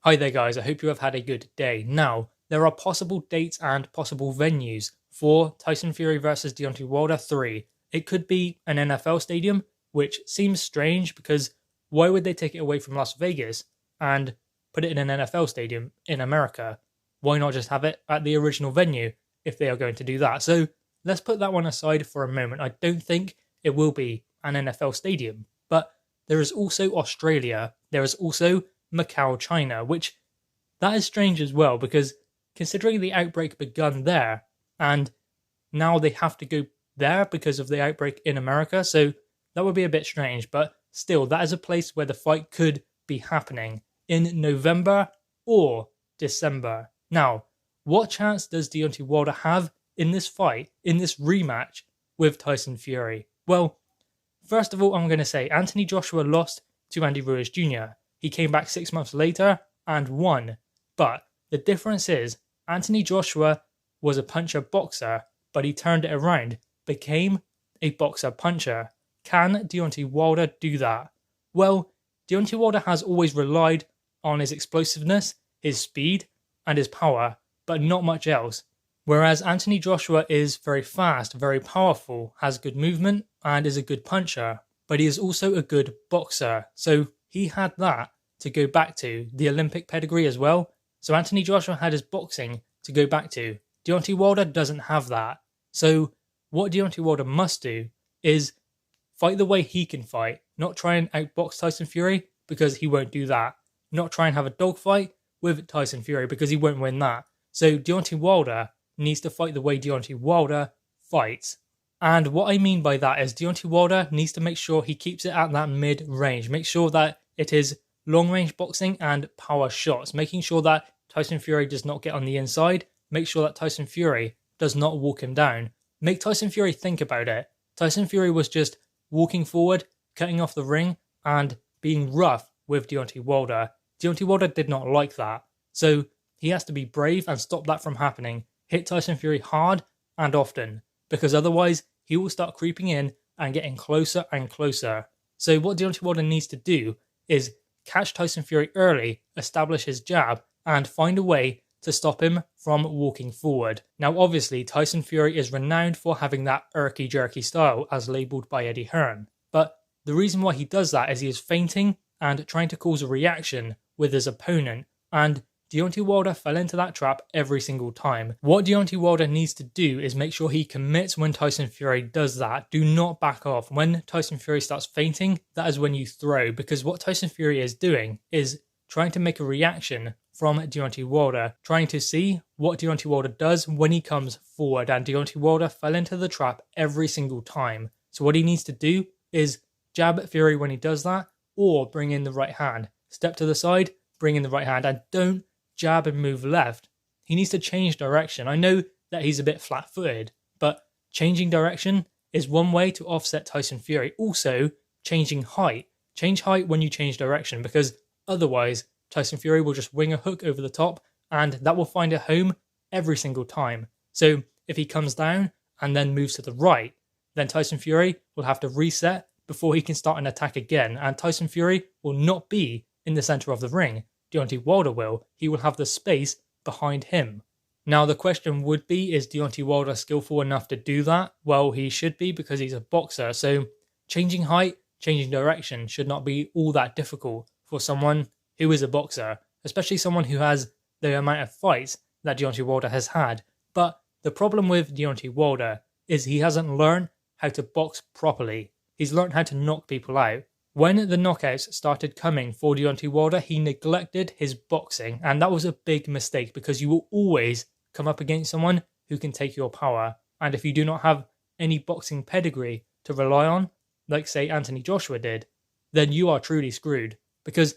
Hi there guys, I hope you have had a good day. Now, there are possible dates and possible venues for Tyson Fury versus Deontay Wilder 3. It could be an NFL stadium, which seems strange because why would they take it away from Las Vegas and put it in an NFL stadium in America? Why not just have it at the original venue if they are going to do that? So let's put that one aside for a moment. I don't think it will be an NFL stadium, but there is also Australia. There is also Macau, China, which that is strange as well because considering the outbreak begun there and now they have to go there because of the outbreak in America, so that would be a bit strange, but still that is a place where the fight could be happening in November or December. Now, what chance does Deontay Wilder have in this fight, in this rematch with Tyson Fury? Well, first of all, I'm going to say Anthony Joshua lost to Andy Ruiz Jr. He came back 6 months later and won. But the difference is Anthony Joshua was a puncher boxer, but he turned it around, became a boxer puncher. Can Deontay Wilder do that? Well, Deontay Wilder has always relied on his explosiveness, his speed, and his power, but not much else. Whereas Anthony Joshua is very fast, very powerful, has good movement, and is a good puncher, but he is also a good boxer. So he had that to go back to, the Olympic pedigree as well. So Anthony Joshua had his boxing to go back to. Deontay Wilder doesn't have that. So what Deontay Wilder must do is fight the way he can fight, not try and outbox Tyson Fury because he won't do that. Not try and have a dogfight with Tyson Fury because he won't win that. So Deontay Wilder needs to fight the way Deontay Wilder fights. And what I mean by that is Deontay Wilder needs to make sure he keeps it at that mid-range. Make sure that it is long-range boxing and power shots. Making sure that Tyson Fury does not get on the inside. Make sure that Tyson Fury does not walk him down. Make Tyson Fury think about it. Tyson Fury was just walking forward, cutting off the ring, and being rough with Deontay Wilder. Deontay Wilder did not like that. So he has to be brave and stop that from happening. Hit Tyson Fury hard and often, because otherwise he will start creeping in and getting closer and closer. So what Deontay Wilder needs to do is catch Tyson Fury early, establish his jab, and find a way to stop him from walking forward. Now obviously Tyson Fury is renowned for having that irky-jerky style as labelled by Eddie Hearn. But the reason why he does that is he is feinting and trying to cause a reaction with his opponent, and Deontay Wilder fell into that trap every single time. What Deontay Wilder needs to do is make sure he commits when Tyson Fury does that. Do not back off. When Tyson Fury starts feinting, that is when you throw, because what Tyson Fury is doing is trying to make a reaction from Deontay Wilder, trying to see what Deontay Wilder does when he comes forward, and Deontay Wilder fell into the trap every single time. So what he needs to do is jab at Fury when he does that, or bring in the right hand. Step to the side, bring in the right hand, and don't jab and move left. He needs to change direction. I know that he's a bit flat-footed, but changing direction is one way to offset Tyson Fury. Also, changing height. Change height when you change direction, because otherwise Tyson Fury will just wing a hook over the top and that will find a home every single time. So if he comes down and then moves to the right, then Tyson Fury will have to reset before he can start an attack again, and Tyson Fury will not be in the center of the ring. Deontay Wilder will. He will have the space behind him. Now the question would be, is Deontay Wilder skillful enough to do that? Well, he should be because he's a boxer. So changing height, changing direction should not be all that difficult for someone who is a boxer, especially someone who has the amount of fights that Deontay Wilder has had. But the problem with Deontay Wilder is he hasn't learned how to box properly. He's learned how to knock people out. When the knockouts started coming for Deontay Wilder, he neglected his boxing, and that was a big mistake because you will always come up against someone who can take your power. And if you do not have any boxing pedigree to rely on, like say Anthony Joshua did, then you are truly screwed. Because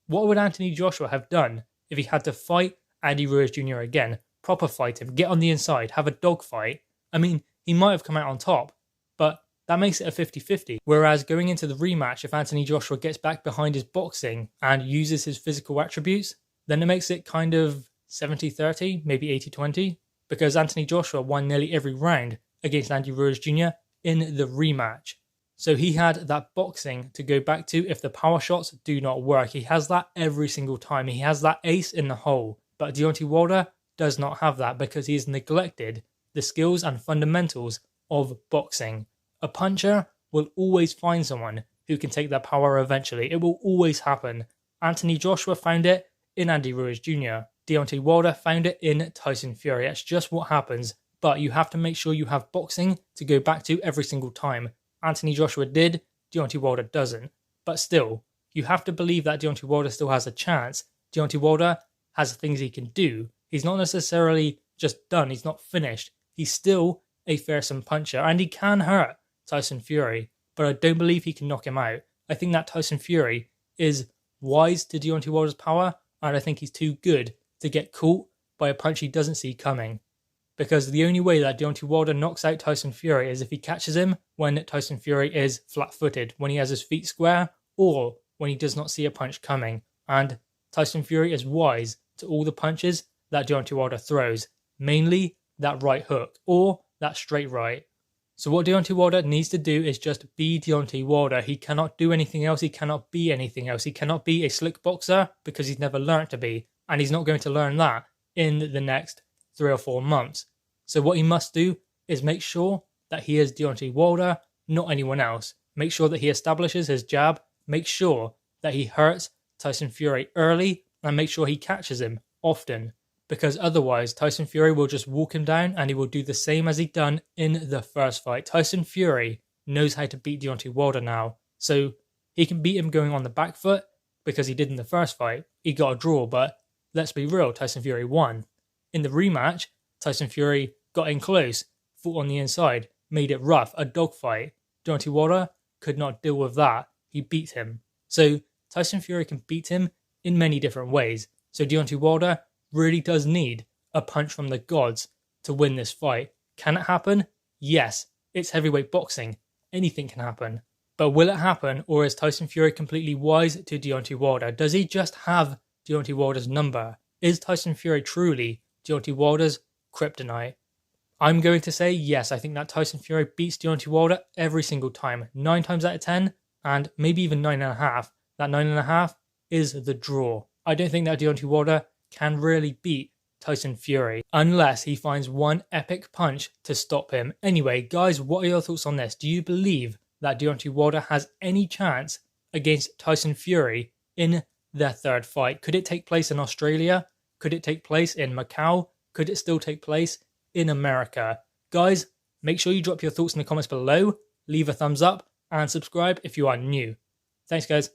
what would Anthony Joshua have done if he had to fight Andy Ruiz Jr. again? Proper fight him, get on the inside, have a dogfight. I mean, he might have come out on top, but that makes it a 50-50. Whereas going into the rematch, if Anthony Joshua gets back behind his boxing and uses his physical attributes, then it makes it kind of 70-30, maybe 80-20, because Anthony Joshua won nearly every round against Andy Ruiz Jr. in the rematch. So he had that boxing to go back to if the power shots do not work. He has that every single time. He has that ace in the hole. But Deontay Wilder does not have that because he's neglected the skills and fundamentals of boxing. A puncher will always find someone who can take their power eventually. It will always happen. Anthony Joshua found it in Andy Ruiz Jr. Deontay Wilder found it in Tyson Fury. That's just what happens. But you have to make sure you have boxing to go back to every single time. Anthony Joshua did, Deontay Wilder doesn't. But still, you have to believe that Deontay Wilder still has a chance. Deontay Wilder has things he can do. He's not necessarily just done. He's not finished. He's still a fearsome puncher, and he can hurt Tyson Fury, but I don't believe he can knock him out. I think that Tyson Fury is wise to Deontay Wilder's power, and I think he's too good to get caught by a punch he doesn't see coming. Because the only way that Deontay Wilder knocks out Tyson Fury is if he catches him when Tyson Fury is flat-footed, when he has his feet square, or when he does not see a punch coming. And Tyson Fury is wise to all the punches that Deontay Wilder throws, mainly that right hook, or that straight right. So what Deontay Wilder needs to do is just be Deontay Wilder. He cannot do anything else. He cannot be anything else. He cannot be a slick boxer because he's never learned to be. And he's not going to learn that in the next 3 or 4 months. So what he must do is make sure that he is Deontay Wilder, not anyone else. Make sure that he establishes his jab. Make sure that he hurts Tyson Fury early and make sure he catches him often. Because otherwise, Tyson Fury will just walk him down and he will do the same as he done in the first fight. Tyson Fury knows how to beat Deontay Wilder now. So he can beat him going on the back foot because he did in the first fight. He got a draw, but let's be real, Tyson Fury won. In the rematch, Tyson Fury got in close, fought on the inside, made it rough, a dogfight. Deontay Wilder could not deal with that. He beat him. So Tyson Fury can beat him in many different ways. So Deontay Wilder really does need a punch from the gods to win this fight. Can it happen? Yes. It's heavyweight boxing. Anything can happen. But will it happen, or is Tyson Fury completely wise to Deontay Wilder? Does he just have Deontay Wilder's number? Is Tyson Fury truly Deontay Wilder's kryptonite? I'm going to say yes. I think that Tyson Fury beats Deontay Wilder every single time. 9 times out of 10, and maybe even 9.5. That 9.5 is the draw. I don't think that Deontay Wilder can really beat Tyson Fury unless he finds one epic punch to stop him. Anyway, guys, what are your thoughts on this? Do you believe that Deontay Wilder has any chance against Tyson Fury in their third fight? Could it take place in Australia? Could it take place in Macau? Could it still take place in America? Guys, make sure you drop your thoughts in the comments below, leave a thumbs up, and subscribe if you are new. Thanks, guys.